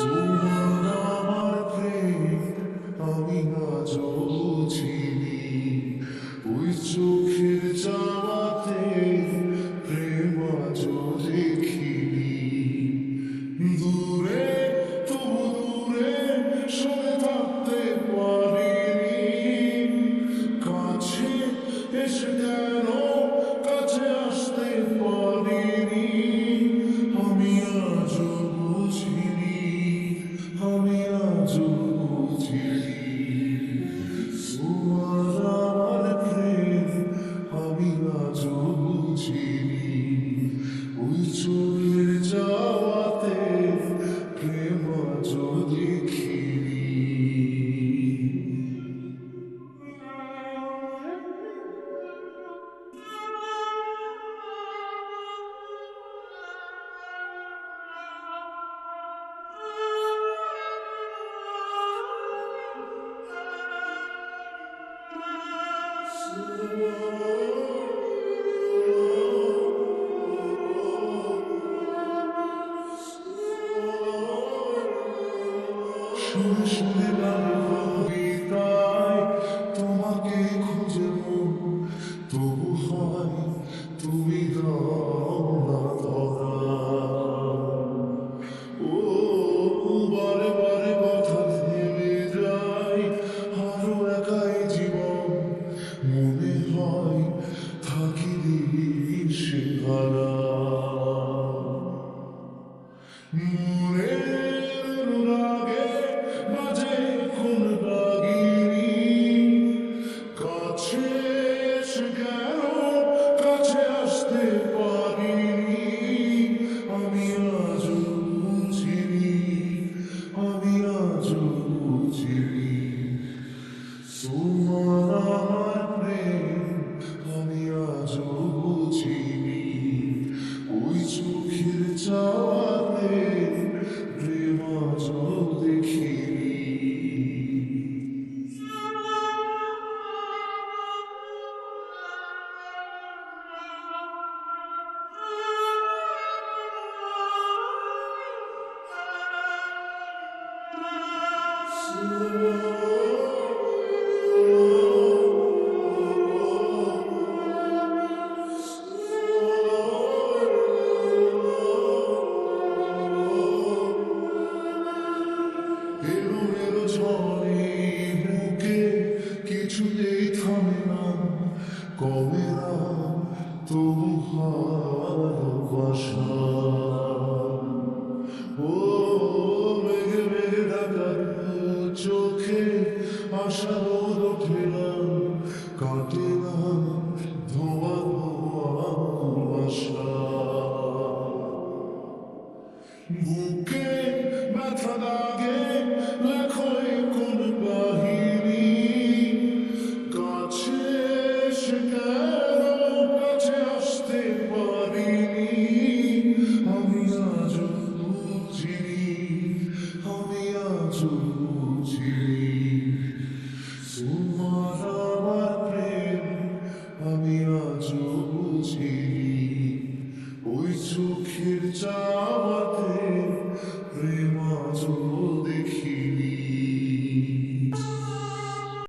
তোমার আমার প্রেম আমি আজও বুঝিনি, ওই চোখের চাওয়াতে প্রেম আজও দেখিনি। দূরে তবু দূরে সরে থাকতে পারিনি, কাছে এসে কেন কাছে আসতে পারিনি। আমি আজও বুঝিনি, আমি আজও বুঝিনি, তোমার আমার প্রেম আমি আজও বুঝিনি, ওই চোখের যাওয়াতে প্রেম আজও দেখিনি। শুনে শুনে তাই তোমাকে খুঁজে মন, তবু হয় তুমি দাও না ধরা। ও বারে বারে কথা থেমে যাই, আরো একাই জীবন মনে হয় থাকি দিন সে হারা। মনের রাগে বাজে কোন রাগিনী, কাছে এসে কেন কাছে আসতে পারিনি। আমি আজও বুঝিনি, আমি আজও বুঝিনি, তোমার আমার প্রেম আমি আজও বুঝিনি, ওই চোখের চাওয়াতে প্রেম আজও দেখিনি। এলো এলো ঝড়ে বুকে কিছুতেই থামে না, কবে না তবু